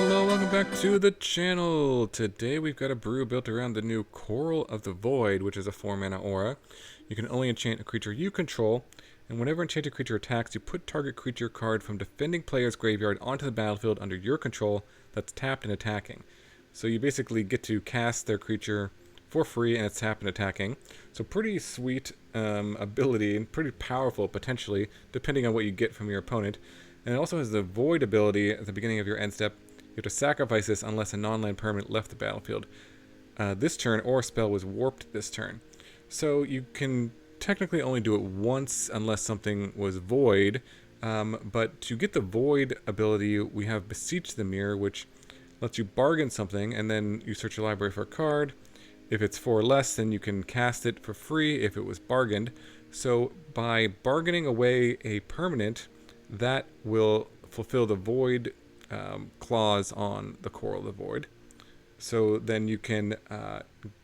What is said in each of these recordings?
Hello, welcome back to the channel. Today we've got a brew built around the new Chorale of the Void, which is a 4-mana aura. You can only enchant a creature you control, and whenever enchanted creature attacks, you put target creature card from defending player's graveyard onto the battlefield under your control that's tapped and attacking. So you basically get to cast their creature for free and it's tapped and attacking. So pretty sweet ability and pretty powerful potentially, depending on what you get from your opponent. And it also has the Void ability at the beginning of your end step. You have to sacrifice this unless a non-land permanent left the battlefield this turn, or a spell was warped this turn. So you can technically only do it once unless something was void. But to get the Void ability, we have Beseech the Mirror, which lets you bargain something, and then you search your library for a card. If it's 4 or less, then you can cast it for free if it was bargained. So by bargaining away a permanent, that will fulfill the Void clause on the Chorale of the Void. So then you can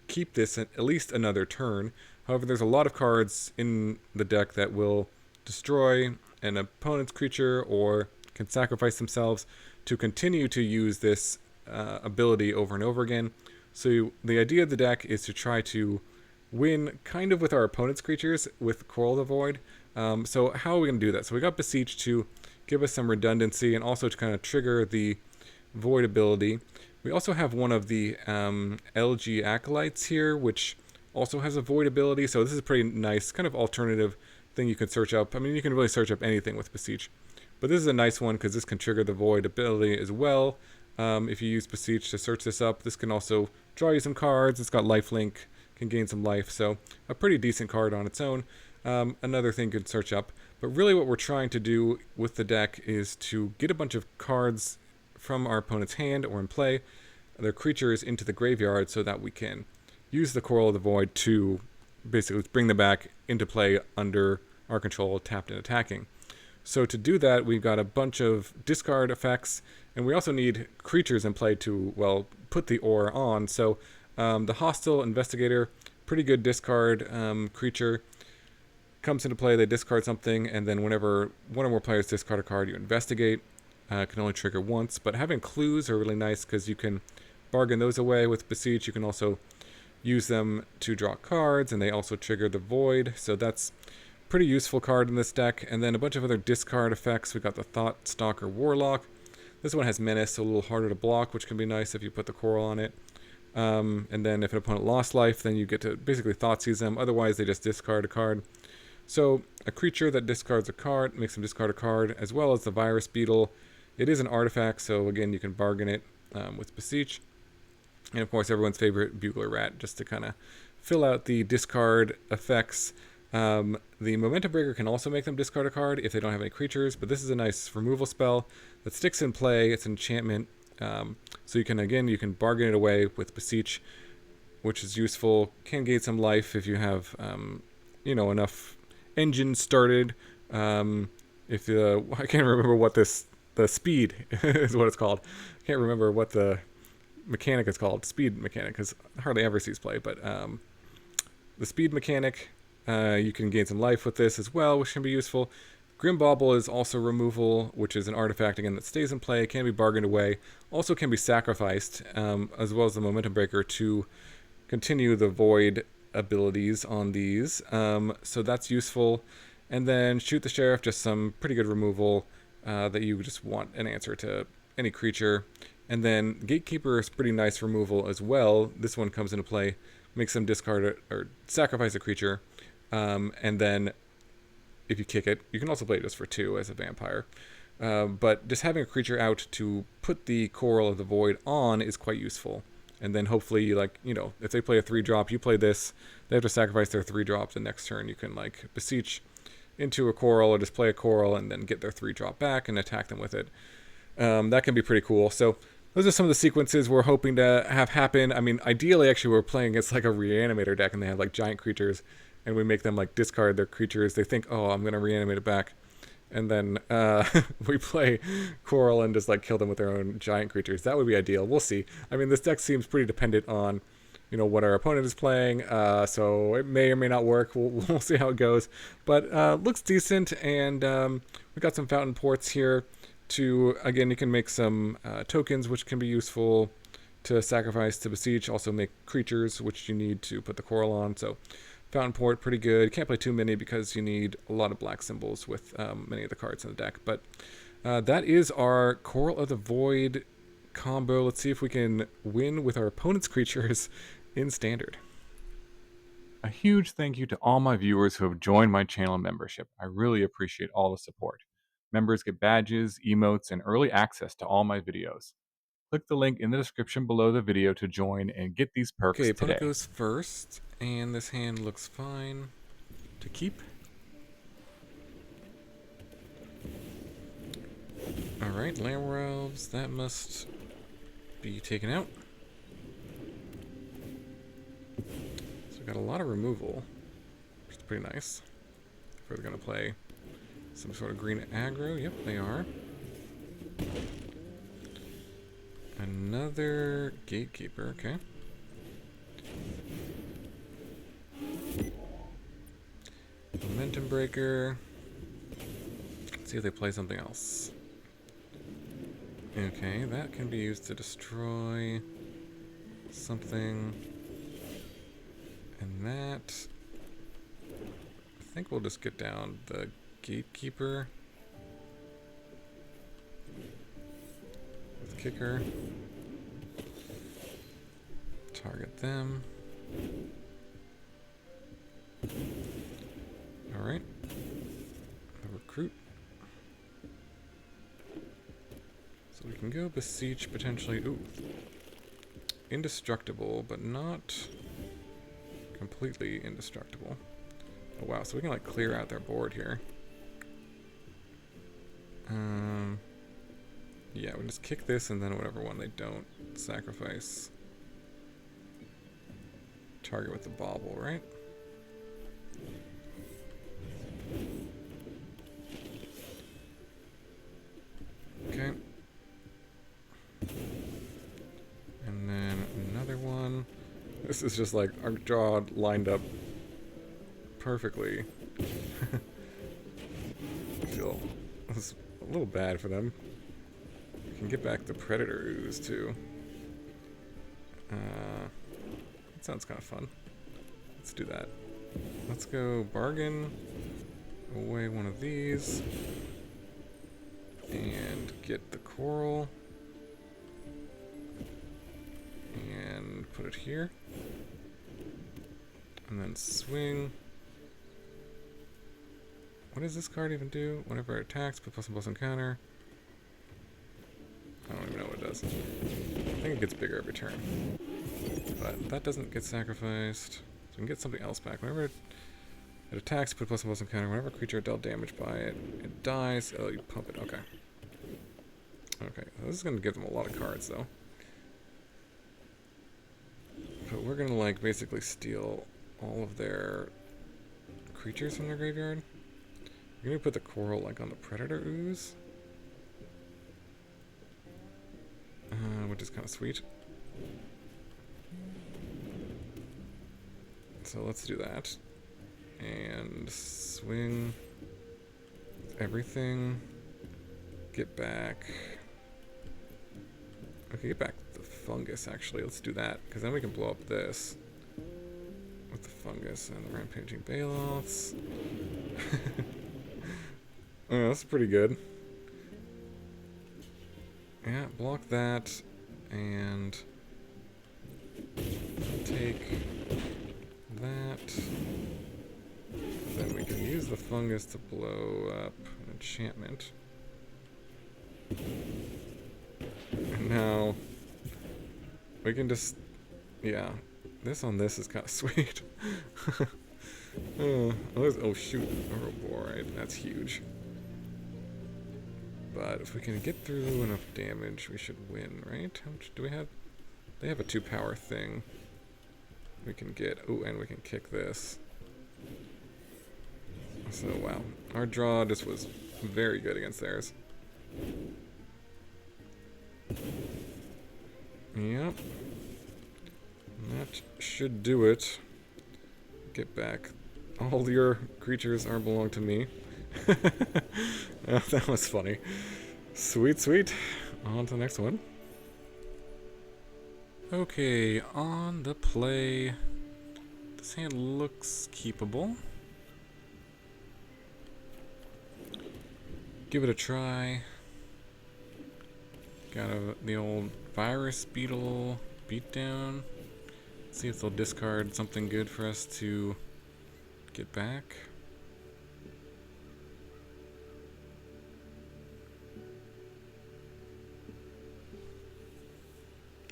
keep this at least another turn. However, there's a lot of cards in the deck that will destroy an opponent's creature or can sacrifice themselves to continue to use this ability over and over again. So the idea of the deck is to try to win kind of with our opponent's creatures with Chorale of the Void. So how are we going to do that? So we got Beseech to give us some redundancy and also to kind of trigger the Void ability. We also have one of the Elegy Acolytes here, which also has a Void ability. So this is a pretty nice kind of alternative thing you can search up. I mean, you can really search up anything with Beseech. But this is a nice one because this can trigger the Void ability as well. If you use Beseech to search this up, this can also draw you some cards. It's got lifelink, can gain some life. So a pretty decent card on its own. Another thing you could search up. But really what we're trying to do with the deck is to get a bunch of cards from our opponent's hand or in play, their creatures into the graveyard so that we can use the Chorale of the Void to basically bring them back into play under our control, tapped and attacking. So to do that, we've got a bunch of discard effects, and we also need creatures in play to, well, put the aura on. So the Hostile Investigator, pretty good discard creature, comes into play, they discard something, and then whenever one or more players discard a card, you investigate. Can only trigger once, but having clues are really nice because you can bargain those away with Beseech. You can also use them to draw cards, and they also trigger the Void, so that's pretty useful card in this deck. And then a bunch of other discard effects. We got the Thought-Stalker Warlock. This one has Menace, so a little harder to block, which can be nice if you put the Chorale on it. And then if an opponent lost life, then you get to basically Thoughtseize them. Otherwise, they just discard a card. So a creature that discards a card makes them discard a card, as well as the Virus Beetle. It is an artifact, so again, you can bargain it with Beseech. And of course, everyone's favorite Burglar Rat, just to kind of fill out the discard effects. The Momentum Breaker can also make them discard a card if they don't have any creatures, but this is a nice removal spell that sticks in play. It's an enchantment, so you can bargain it away with Beseech, which is useful. Can gain some life if you have enough engines started. If I can't remember what the speed is what it's called. I can't remember what the mechanic is called. Speed mechanic, because I hardly ever see this play, but the speed mechanic, you can gain some life with this as well, which can be useful. Grim Bauble is also removal, which is an artifact, again, that stays in play, can be bargained away, also can be sacrificed, as well as the Momentum Breaker to continue the Void abilities on these. So that's useful. And then Shoot the Sheriff, just some pretty good removal that you just want an answer to any creature. And then Gatekeeper is pretty nice removal as well. This one comes into play, makes them discard or sacrifice a creature. And then if you kick it, you can also play it just for 2 as a vampire. But just having a creature out to put the Chorale of the Void on is quite useful. And then hopefully, if they play a 3-drop, you play this, they have to sacrifice their 3-drop the next turn. You can, Beseech into a Chorale or just play a Chorale and then get their 3-drop back and attack them with it. That can be pretty cool. So those are some of the sequences we're hoping to have happen. I mean, ideally, actually, we're playing against a Reanimator deck, and they have giant creatures, and we make them discard their creatures. They think, oh, I'm going to reanimate it back. And then we play Chorale and just kill them with their own giant creatures. That would be ideal. We'll see. I mean, this deck seems pretty dependent on, what our opponent is playing. So it may or may not work. We'll see how it goes. But looks decent, and we got some Fountainports here. again, you can make some tokens which can be useful to sacrifice to Beseech. Also make creatures which you need to put the Chorale on. So Fountainport, pretty good. Can't play too many because you need a lot of black symbols with many of the cards in the deck. But that is our Chorale of the Void combo. Let's see if we can win with our opponent's creatures in Standard. A huge thank you to all my viewers who have joined my channel membership. I really appreciate all the support. Members get badges, emotes, and early access to all my videos. Click the link in the description below the video to join and get these perks today. Okay, opponent goes first, and this hand looks fine to keep. Alright, Lamb Elves, that must be taken out. So we got a lot of removal, which is pretty nice. If we're going to play some sort of green aggro, yep, they are. Another Gatekeeper, okay. Momentum Breaker. Let's see if they play something else. Okay, that can be used to destroy something. And that... I think we'll just get down the Gatekeeper. With Kicker. Target them. Alright. Recruit. So we can go Beseech potentially. Ooh. Indestructible, but not completely indestructible. Oh wow, so we can like clear out their board here. Yeah, we can just kick this and then whatever one they don't sacrifice. Target with the Bauble, right? Okay. And then another one. This is just like our draw lined up perfectly. I feel it's a little bad for them. We can get back the Predator Ooze too. That sounds kind of fun. Let's do that. Let's go bargain away one of these and get the Chorale and put it here and then swing. What does this card even do? Whenever it attacks, put +1/+1 on counter. I don't even know what it does. I think it gets bigger every turn. But that doesn't get sacrificed. So we can get something else back. Whenever it attacks, put +1/+1 on counter. Whenever a creature dealt damage by it, it dies. Oh, you pump it. Okay. Okay. So this is going to give them a lot of cards, though. But we're going to, like, basically steal all of their creatures from their graveyard. We're going to put the Chorale, like, on the Predator Ooze. Which is kind of sweet. So let's do that. And swing everything. Get back. Okay, get back the fungus, actually. Let's do that, because then we can blow up this with the fungus and the Rampaging Baloths. Oh, that's pretty good. Yeah, block that, and take that. Then we can use the fungus to blow up an enchantment. And now we can just, yeah, this on this is kind of sweet. Oh shoot, Ouroboros, that's huge. But if we can get through enough damage, we should win, right? How much do we have? They have a 2-power thing. We can get, oh, and we can kick this. So, wow. Our draw just was very good against theirs. Yep. That should do it. Get back. All your creatures belong to me. Oh, that was funny. Sweet, sweet. On to the next one. Okay, on the play. This hand looks keepable. Give it a try. Got the old Virus Beetle beatdown. See if they'll discard something good for us to get back.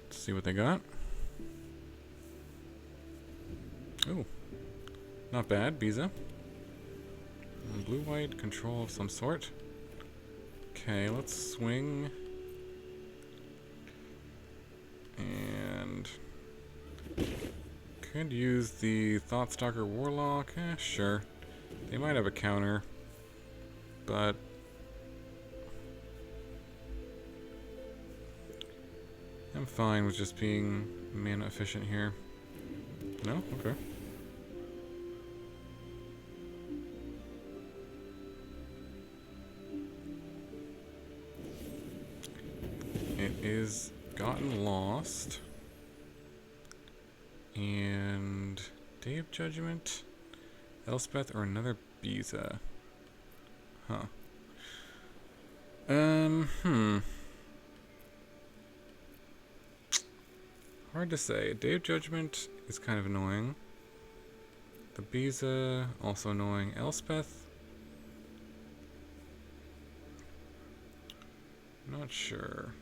Let's see what they got. Oh, not bad, Biza. Blue-white control of some sort. Okay, let's swing. And could use the Thought-Stalker Warlock. Sure. They might have a counter, but I'm fine with just being mana efficient here. No? Okay. It is Gotten Lost. And Day of Judgment, Elspeth, or another Biza. Huh. Hard to say. Day of Judgment is kind of annoying. The Biza, also annoying. Elspeth? Not sure.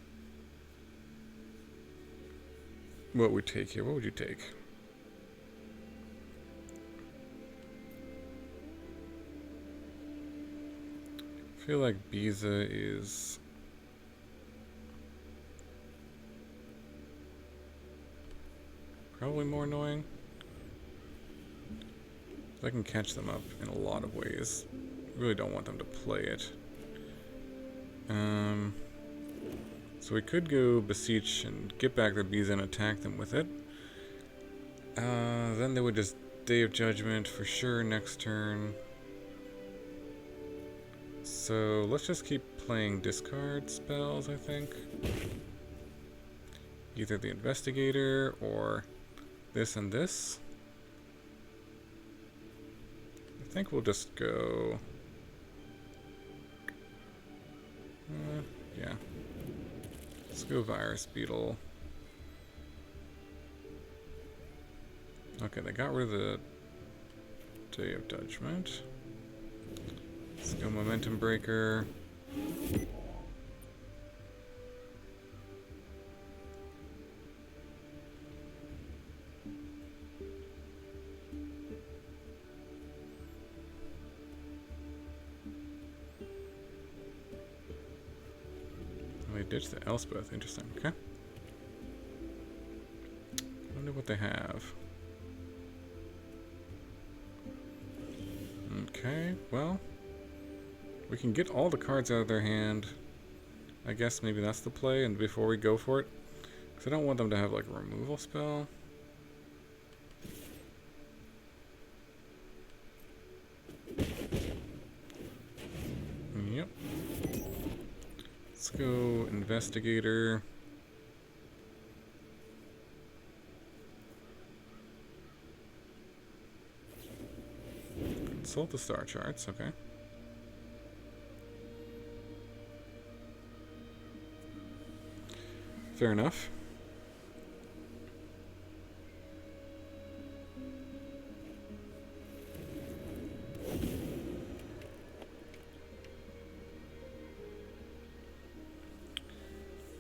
What would we take here? What would you take? I feel like Biza is probably more annoying. I can catch them up in a lot of ways. Really don't want them to play it. So we could go Beseech and get back the Biza and attack them with it. Then they would just Day of Judgment for sure next turn. So let's just keep playing discard spells, I think. Either the Investigator or this and this. I think we'll just go... yeah. Let's go Virus Beetle. Okay, they got rid of the Day of Judgment. Let's go Momentum Breaker. They ditched the Elspeth. Interesting. Okay. I wonder what they have. Okay, well, we can get all the cards out of their hand. I guess maybe that's the play, and before we go for it, because I don't want them to have like a removal spell. Yep. Let's go Investigator. Consult the star charts, okay. Fair enough.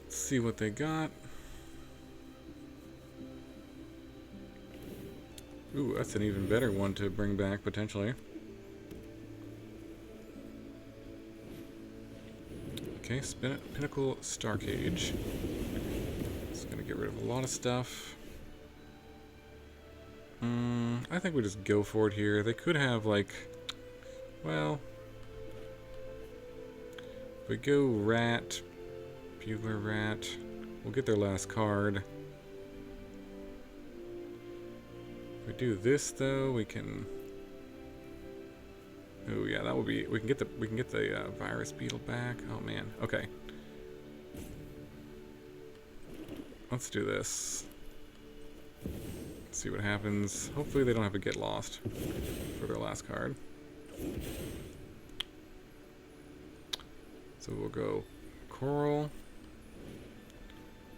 Let's see what they got. Ooh, that's an even better one to bring back, potentially. Okay, Pinnacle Starcage. It's gonna get rid of a lot of stuff. I think we just go for it here. They could have, like, well, if we go Rat, Burglar Rat, we'll get their last card. If we do this, though, we can. Oh yeah, that will be. We can get the Virus Beetle back. Oh man. Okay. let's do this. See what happens. Hopefully they don't have to get lost for their last card. So we'll go Chorale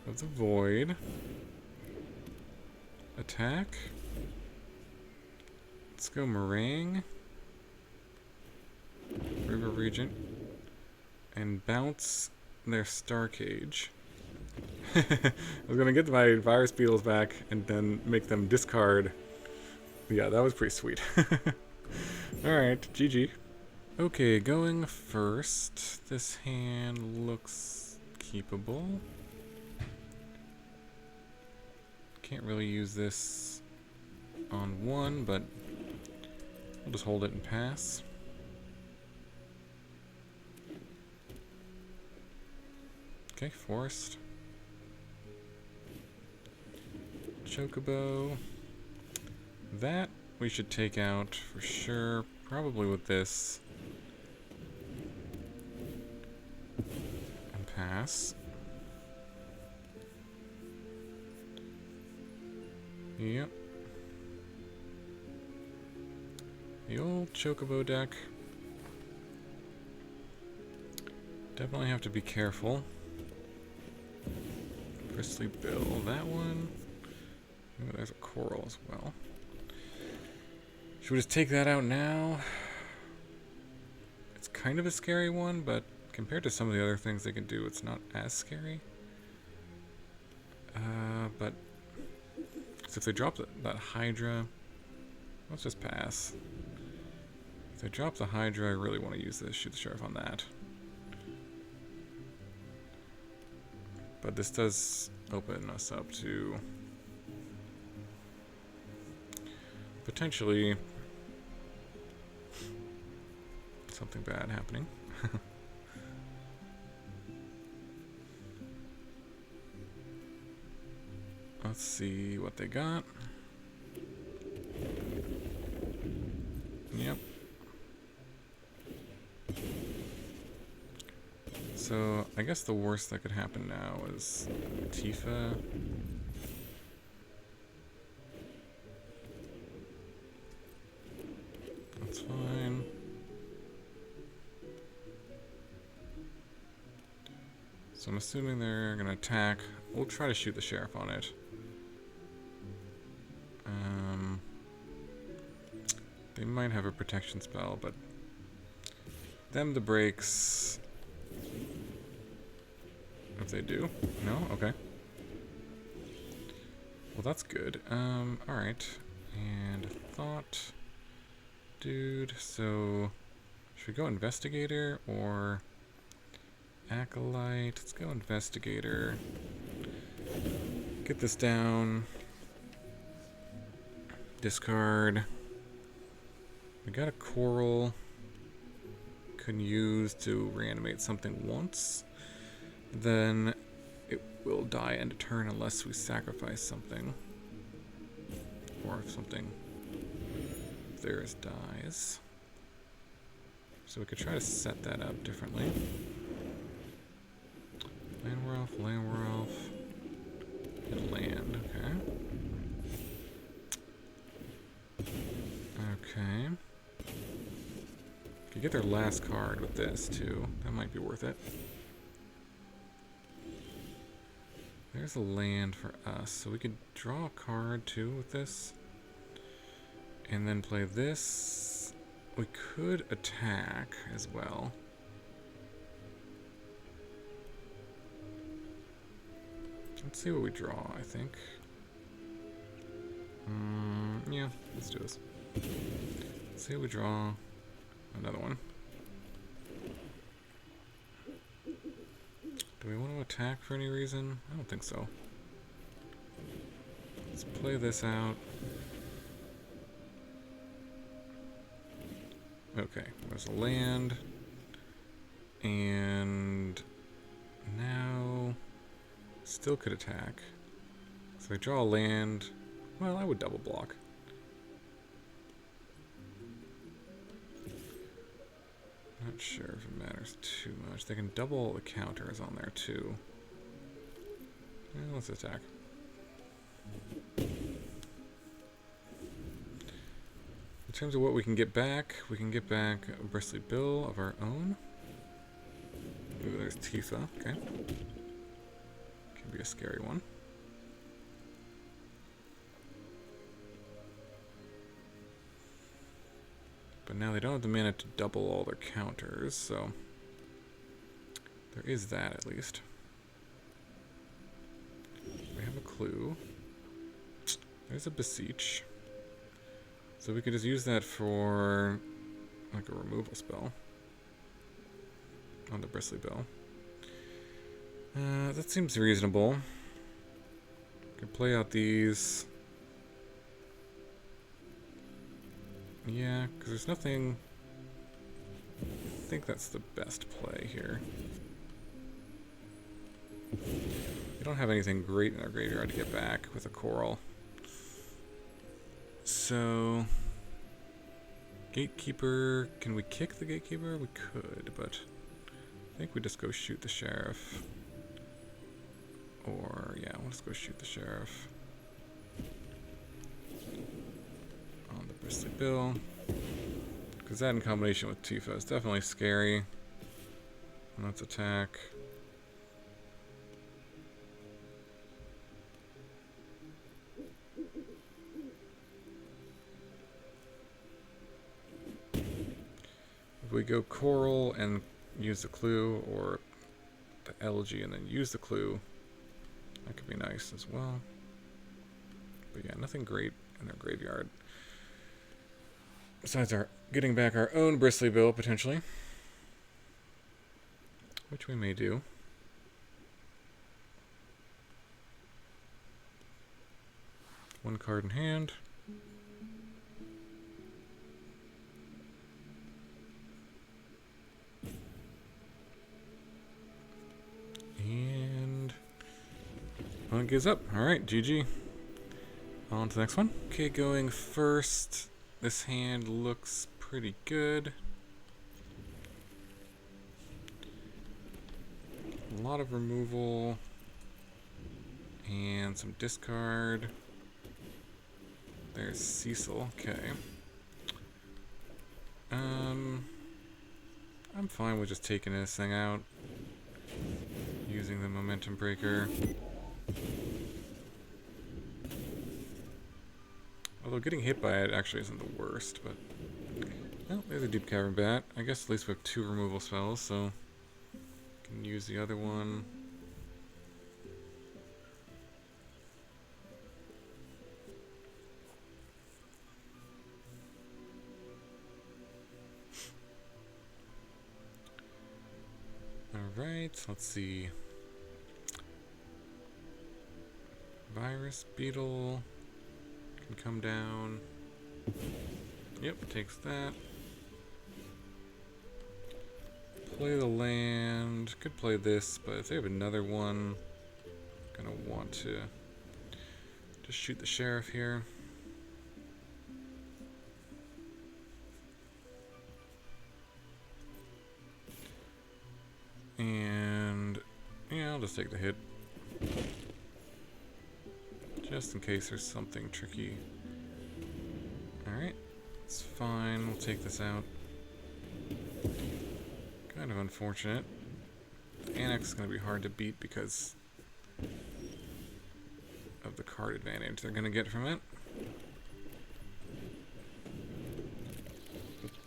of the Void. Attack. Let's go Meringue. River Regent. And bounce their Star Cage. I was gonna get my Virus Beetles back and then make them discard. Yeah, that was pretty sweet. Alright, GG. Okay, going first. This hand looks keepable. Can't really use this on one, but we'll just hold it and pass. Okay, Forest. Chocobo. That we should take out for sure. Probably with this. And pass. Yep. The old Chocobo deck. Definitely have to be careful. Bristly Bill, that one. Ooh, there's a Chorale as well. Should we just take that out now? It's kind of a scary one, but compared to some of the other things they can do, it's not as scary. But so if they drop that Hydra, let's just pass. If they drop the Hydra, I really want to use this, shoot the Sheriff on that. But this does open us up to potentially something bad happening. Let's see what they got. Yep. So, I guess the worst that could happen now is Tifa. That's fine. So I'm assuming they're gonna attack. We'll try to shoot the Sheriff on it. They might have a protection spell, but them the breaks. If they do. No? Okay. Well, that's good. Alright. And Thought. Dude, so should we go Investigator or Acolyte? Let's go Investigator. Get this down. Discard. We got a Chorale. Can use to reanimate something once. Then it will die end of turn unless we sacrifice something. Or if something of theirs dies. So we could try to set that up differently. Land Werewolf, and land, okay. Okay. Could get their last card with this too. That might be worth it. There's a land for us, so we could draw a card too with this. And then play this. We could attack as well. Let's see what we draw, I think. Yeah, let's do this. Let's see what we draw. Another one. Do we want to attack for any reason? I don't think so. Let's play this out. Okay, there's a land. And now still could attack. So I draw a land. Well, I would double block. Not sure if it matters too much. They can double the counters on there too. Let's attack. In terms of what we can get back a Bristly Bill of our own. Ooh, there's Tifa. Okay. Can be a scary one. But now they don't have the mana to double all their counters, so there is that at least. We have a clue. There's a Beseech. So we could just use that for like a removal spell on the Bristly Bill. That seems reasonable. Could play out these. Yeah, because there's nothing. I think that's the best play here. We don't have anything great in our graveyard to get back with a Chorale. So, Gatekeeper, can we kick the Gatekeeper? We could, but I think we just go shoot the Sheriff. Or, yeah, we'll just go shoot the Sheriff. On the Bristly Bill. Because that in combination with Tifa is definitely scary. And let's attack. If we go Chorale and use the clue, or the Elegy and then use the clue, that could be nice as well. But yeah, nothing great in our graveyard. Besides our getting back our own Bristly Bill, potentially. Which we may do. One card in hand. And one gives up. Alright, GG. On to the next one. Okay, going first. This hand looks pretty good. A lot of removal. And some discard. There's Cecil. Okay. I'm fine with just taking this thing out. Using the Momentum Breaker. Although getting hit by it actually isn't the worst, but... Well, there's a Deep Cavern Bat. I guess at least we have 2 removal spells, so... Can use the other one. Alright, let's see. Virus Beetle can come down. Yep, takes that. Play the land. Could play this, but if they have another one, I'm gonna want to just shoot the Sheriff here. And yeah, I'll just take the hit. Just in case there's something tricky. Alright, it's fine. We'll take this out. Kind of unfortunate. Annex is going to be hard to beat because of the card advantage they're going to get from it.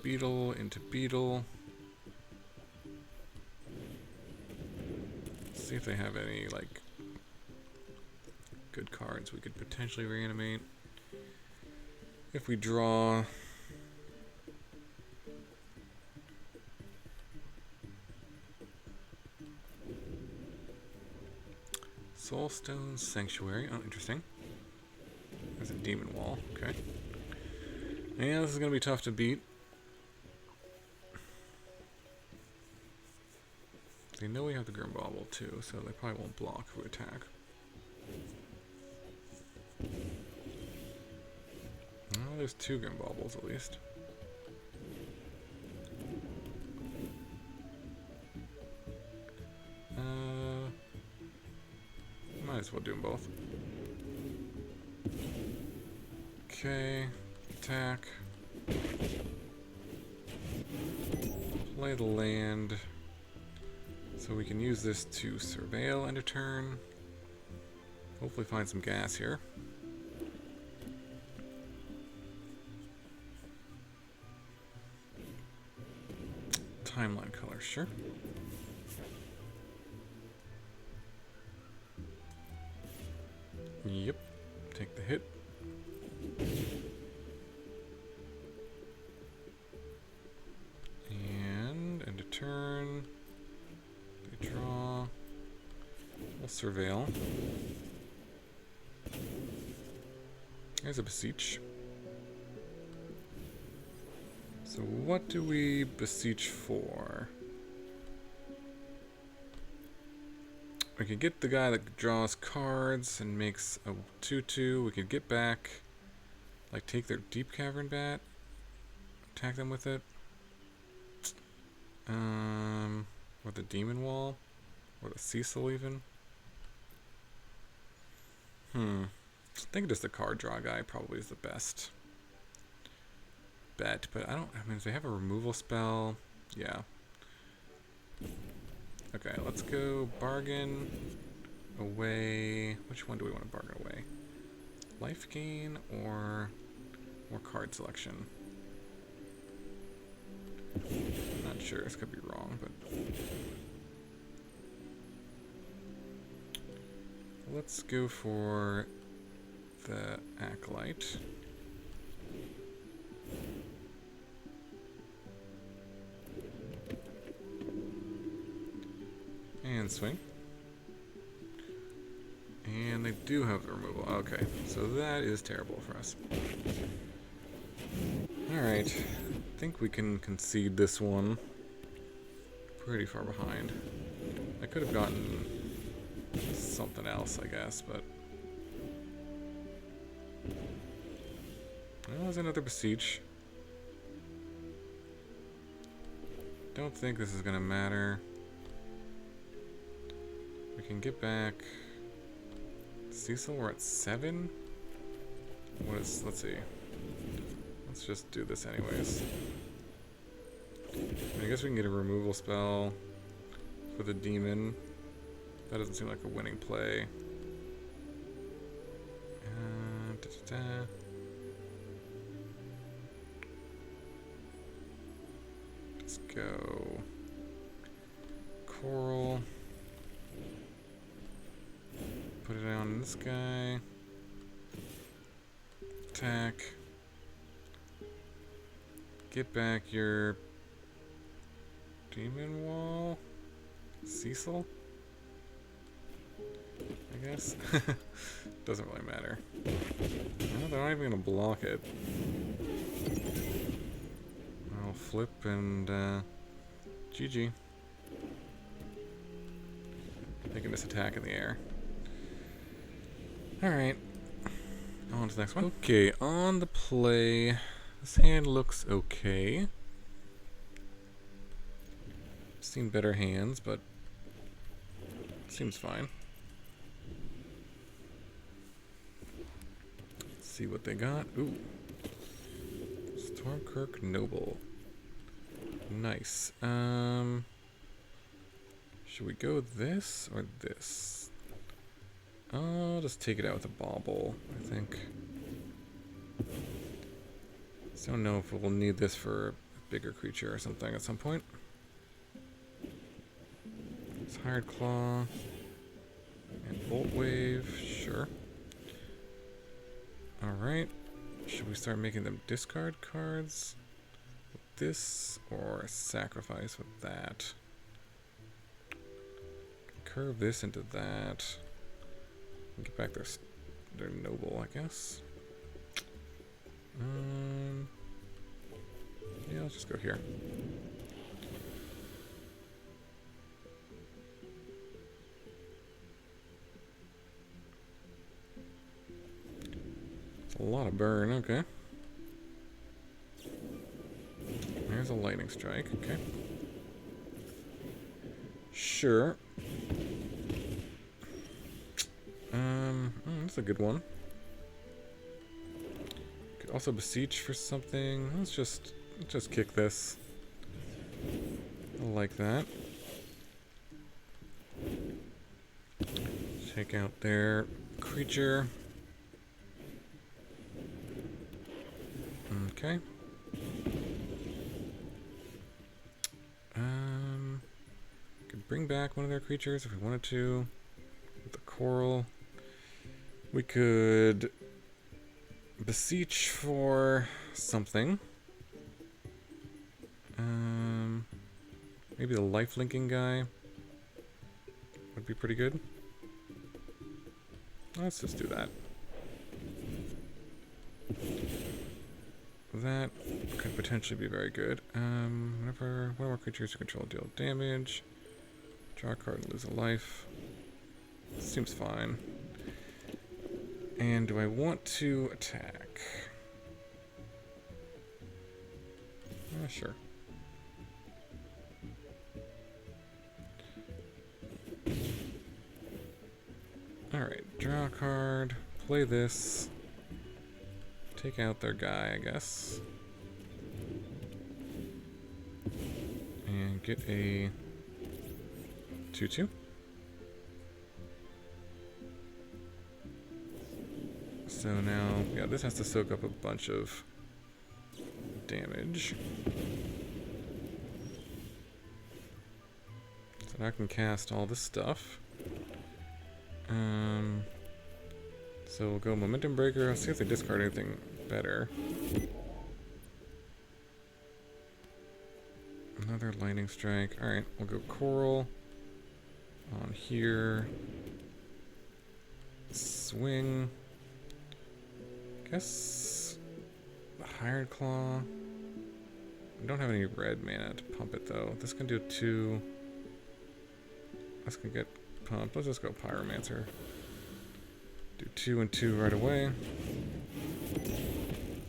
Beetle into Beetle. See if they have any, like, good cards we could potentially reanimate. If we draw... Soulstone Sanctuary. Oh, interesting. There's a Demon Wall. Okay. Yeah, this is going to be tough to beat. They know we have the Grim Bauble too, so they probably won't block if we attack. Oh, there's 2 Grim Baubles at least. Might Might as well do them both. Okay, attack. Play the land. So we can use this to surveil end of turn. Hopefully find some gas here. Timeline color, sure. Yep, take the hit. And end of turn. They draw. We'll surveil. There's a Beseech. So what do we beseech for? We could get the guy that draws cards and makes a 2/2. We could get back, like take their Deep Cavern Bat, attack them with it. Or the Demon Wall, or the Cecil even. I think just the card draw guy probably is the best bet, but I mean, if they have a removal spell, yeah. Okay, let's go bargain away. Which one do we want to bargain away? Life gain or more card selection? Not sure, this could be wrong, but let's go for the Acolyte. And swing. And they do have the removal. Okay, so that is terrible for us. Alright, I think we can concede this one. Pretty far behind. I could have gotten something else, I guess, but... Well, there's another Beseech. Don't think this is gonna matter. We can get back Cecil, we're at 7. What is, let's see. Let's just do this anyways. I guess we can get a removal spell for the demon. That doesn't seem like a winning play. Let's go Chorale. Put it on this guy. Attack. Get back your Demon Wall. Cecil? I guess. Doesn't really matter. No, they're not even gonna block it. I'll flip and GG. Taking this attack in the air. Alright. On to the next one. Okay, on the play. This hand looks okay. Seen better hands, but seems fine. Let's see what they got. Ooh. Stormkirk Noble. Nice. Should we go this or this? I'll just take it out with a Bauble, I think. Just don't know if we'll need this for a bigger creature or something at some point. It's Hired Claw. And Bolt Wave, sure. Alright. Should we start making them discard cards? With this, or sacrifice with that? Curve this into that. Get back their noble, I guess. Yeah, let's just go here. It's a lot of burn, okay. There's a lightning strike, okay. Sure. That's a good one. Could also beseech for something. Let's just kick this. I like that. Take out their creature. Okay. Could bring back one of their creatures if we wanted to. With the coral. We could beseech for something. Maybe the life linking guy would be pretty good. Let's just do that. That could potentially be very good. Whenever one more creatures you control deal damage, draw a card and lose a life. Seems fine. And do I want to attack? Sure. Alright, draw a card, play this, take out their guy, I guess. And get a 2/2. So now, yeah, this has to soak up a bunch of damage. So now I can cast all this stuff. So we'll go Momentum Breaker. Let's see if they discard anything better. Another Lightning Strike. Alright, we'll go Coral on here. Swing. Guess the Hired Claw. I don't have any red mana to pump it though. This can do 2. This can get pumped. Let's just go Pyromancer. Do 2 and 2 right away. I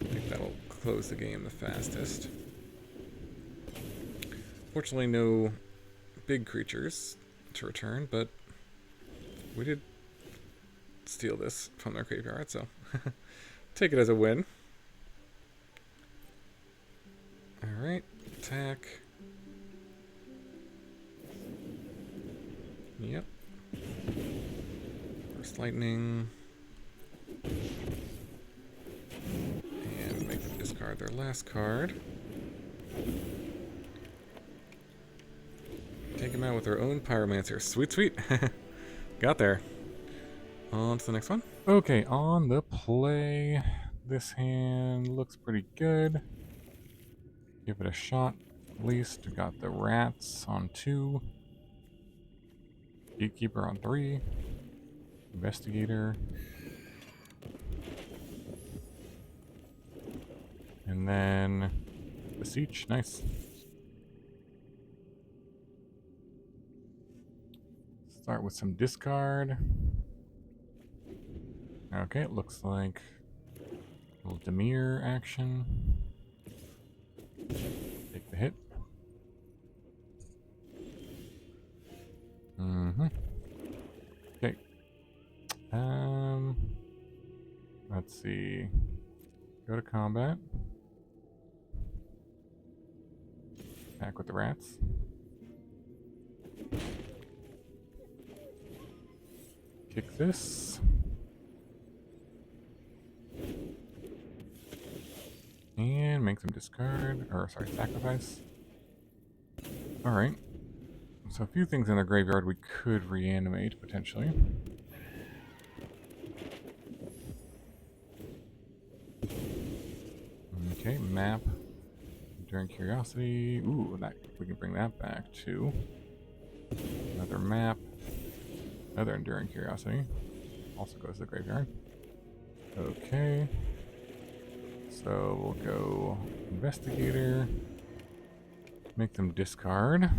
think that'll close the game the fastest. Fortunately, no big creatures to return, but we did steal this from their graveyard, so take it as a win. Alright, attack. Yep. First lightning. And make them discard their last card. Take them out with their own Pyromancer. Sweet, sweet. Got there. On to the next one. Okay, on the play. This hand looks pretty good. Give it a shot. At least we got the rats on 2. Gatekeeper on 3. Investigator. And then Beseech. Nice. Start with some discard. Okay, it looks like a little Demir action. Take the hit. Okay. Let's see. Go to combat. Back with the rats. Kick this. And make them discard, or sorry, sacrifice. Alright. So a few things in the graveyard we could reanimate, potentially. Okay, map. Enduring Curiosity. Ooh, that we can bring that back too. Another map. Another Enduring Curiosity. Also goes to the graveyard. Okay. So we'll go Investigator. Make them discard.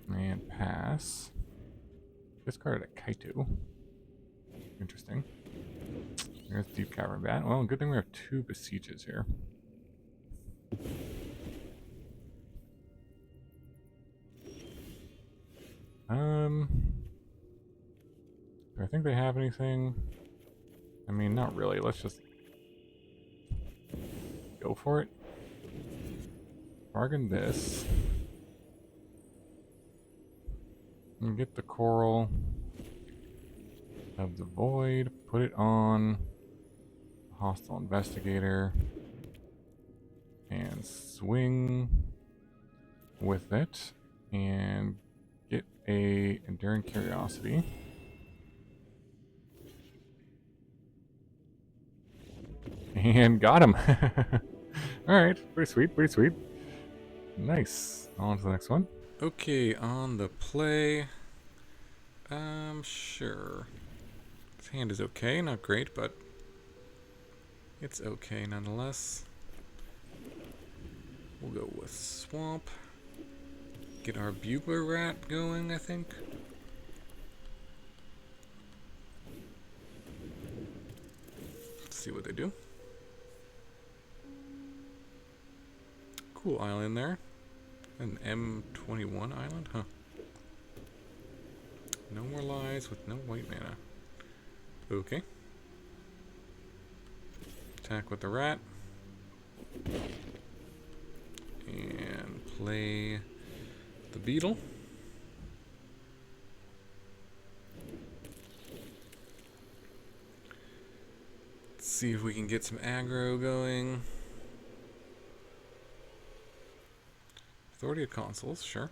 And pass. Discarded a Kaito. Interesting. There's Deep Cavern Bat. Well, good thing we have 2 Beseeches here. think they have anything? I mean, not really. Let's just go for it. Bargain this. And get the Chorale of the Void. Put it on Hostile Investigator. And swing with it. And get a Enduring Curiosity. And got him. Alright, pretty sweet, pretty sweet. Nice. On to the next one. Okay, on the play. Sure. His hand is okay, not great, but it's okay nonetheless. We'll go with Swamp. Get our Burglar Rat going, I think. Let's see what they do. Cool island there. An M21 island, huh? No more lies with no white mana. Okay. Attack with the rat. And play the beetle. Let's see if we can get some aggro going. Authority of Consuls, sure.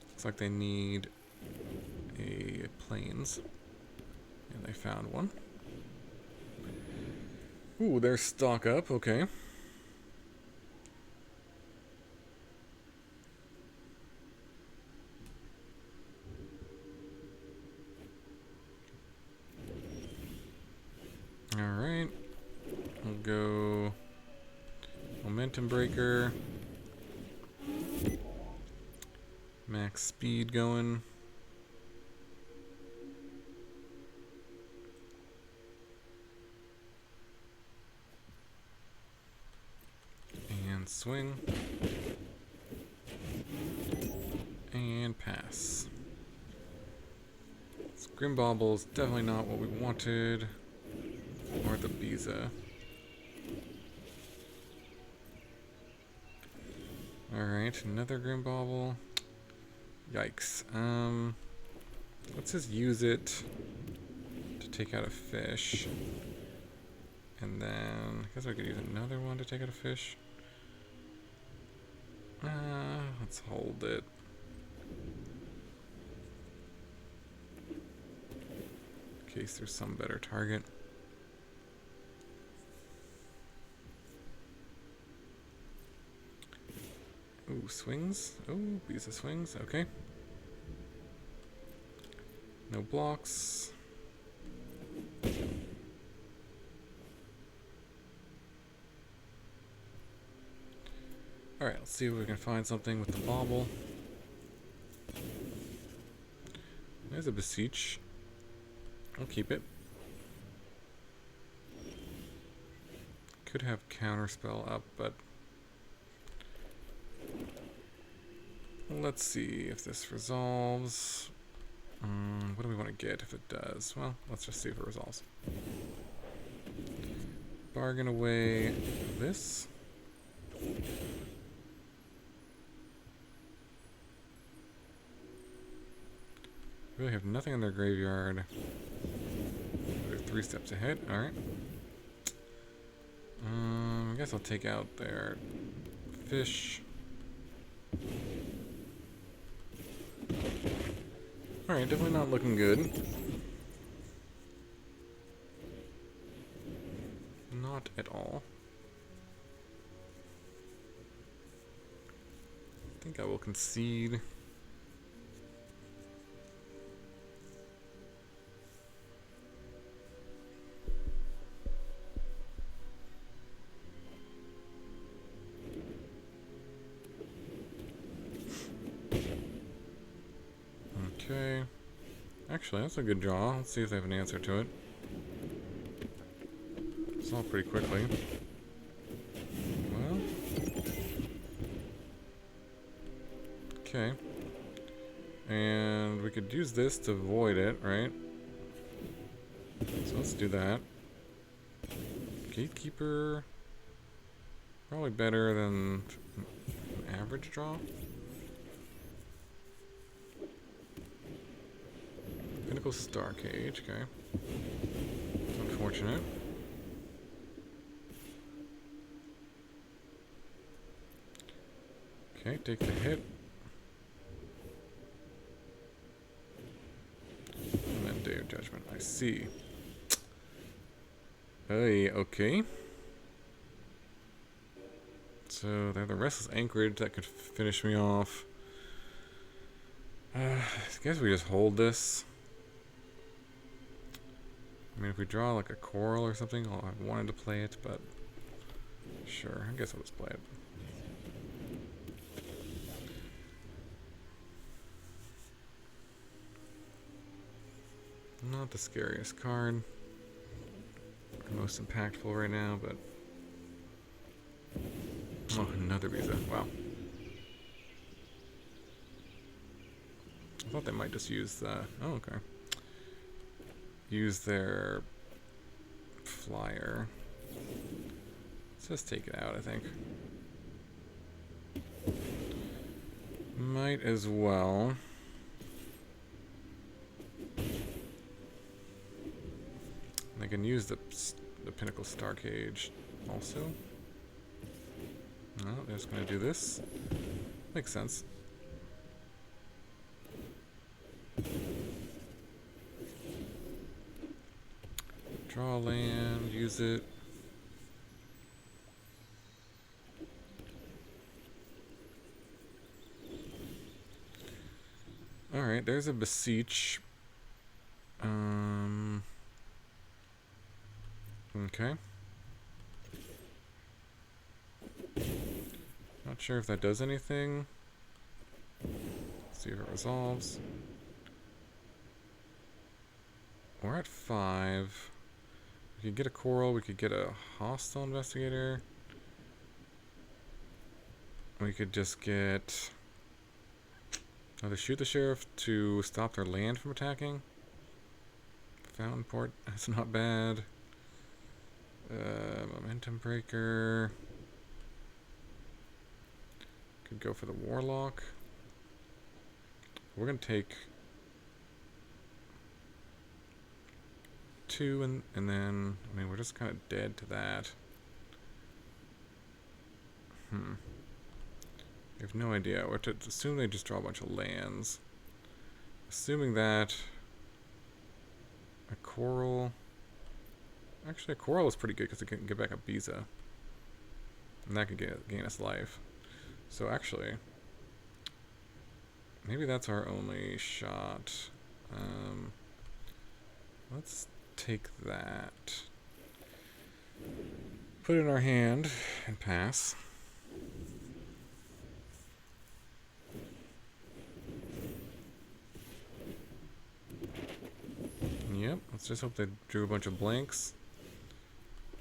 Looks like they need a plains. And they found one. Ooh, they're stock up, okay. Alright. We'll go Momentum Breaker. Max speed going. And swing. And pass. This Grim Bauble is definitely not what we wanted. Or the Biza. Alright, another Grim Bauble. Yikes. Let's just use it to take out a fish. And then, I guess I could use another one to take out a fish. Let's hold it. In case there's some better target. Ooh, swings. Ooh, Biza swings. Okay. No blocks. Alright, let's see if we can find something with the bauble. There's a Beseech. I'll keep it. Could have counterspell up, but let's see if this resolves. What do we want to get if it does? Well, let's just see if it resolves. Bargain away this. Really have nothing in their graveyard. They're 3 steps ahead. Alright. I guess I'll take out their fish. Alright, definitely not looking good. Not at all. I think I will concede. Okay. Actually, that's a good draw. Let's see if they have an answer to it. Solve pretty quickly. Well. Okay. And we could use this to void it, right? So let's do that. Gatekeeper. Probably better than an average draw. Pinnacle Star Cage, okay. Unfortunate. Okay, take the hit. And then Day of Judgment. I see. Hey, okay. So they have the Restless Anchorage that could finish me off. I guess we just hold this. I mean, if we draw like a Chorale or something, I wanted to play it, but sure, I guess I'll just play it. Not the scariest card. The most impactful right now, but... Oh, another visa. Wow. I thought they might just use the... Oh, okay. Use their flyer. Let's just take it out, I think. Might as well. I can use the Pinnacle Star Cage also. No, they're just going to do this. Makes sense. Draw land, use it. Alright, there's a Beseech. Okay. Not sure if that does anything. Let's see if it resolves. We're at 5. We could get a Chorale, we could get a Hostile Investigator. We could just get... either shoot the Sheriff to stop their land from attacking. Fountainport, that's not bad. Momentum Breaker. Could go for the Warlock. We're going to take 2 and then, I mean, we're just kind of dead to that. We have no idea. We're to assume they just draw a bunch of lands. Assuming that a Chorale... Actually, a Chorale is pretty good because it can get back a Biza. And that could gain us life. So actually, maybe that's our only shot. Let's take that. Put it in our hand and pass. Yep, let's just hope they drew a bunch of blanks.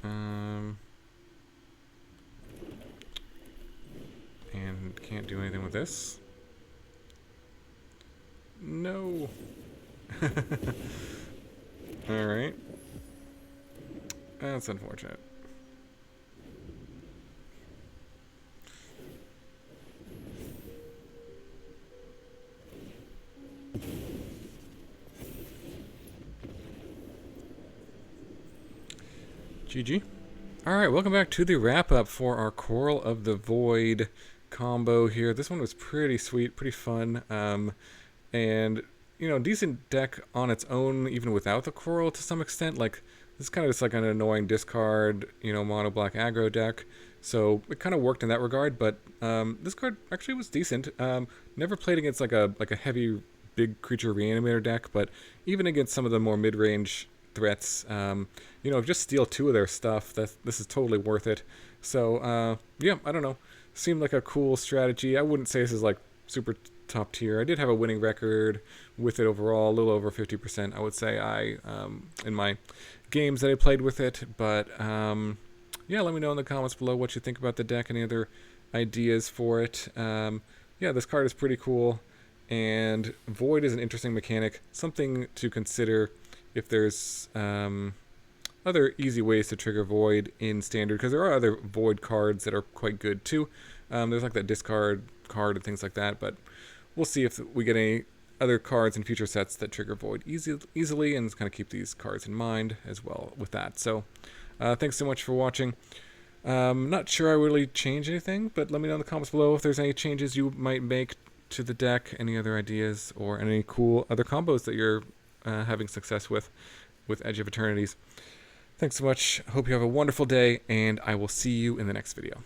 And can't do anything with this. No. Alright. That's unfortunate. GG. Alright, welcome back to the wrap-up for our Chorale of the Void combo here. This one was pretty sweet, pretty fun, and, you know, decent deck on its own, even without the Chorale to some extent. Like, this is kind of just like an annoying discard, you know, mono black aggro deck, so it kind of worked in that regard, but this card actually was decent. Never played against like a heavy, big creature reanimator deck, but even against some of the more mid-range threats, you know, just steal 2 of their stuff. This is totally worth it. So yeah, I don't know, seemed like a cool strategy. I wouldn't say this is like super top tier. I did have a winning record with it overall, a little over 50%, I would say, in my games that I played with it. But yeah, let me know in the comments below what you think about the deck, any other ideas for it. Yeah, this card is pretty cool. And Void is an interesting mechanic, something to consider if there's other easy ways to trigger Void in Standard, because there are other Void cards that are quite good too. There's like that discard card and things like that, but we'll see if we get any other cards in future sets that trigger Void easily, and kind of keep these cards in mind as well with that. So thanks so much for watching. Not sure I really change anything, but let me know in the comments below if there's any changes you might make to the deck, any other ideas, or any cool other combos that you're having success with Edge of Eternities. Thanks so much. Hope you have a wonderful day, and I will see you in the next video.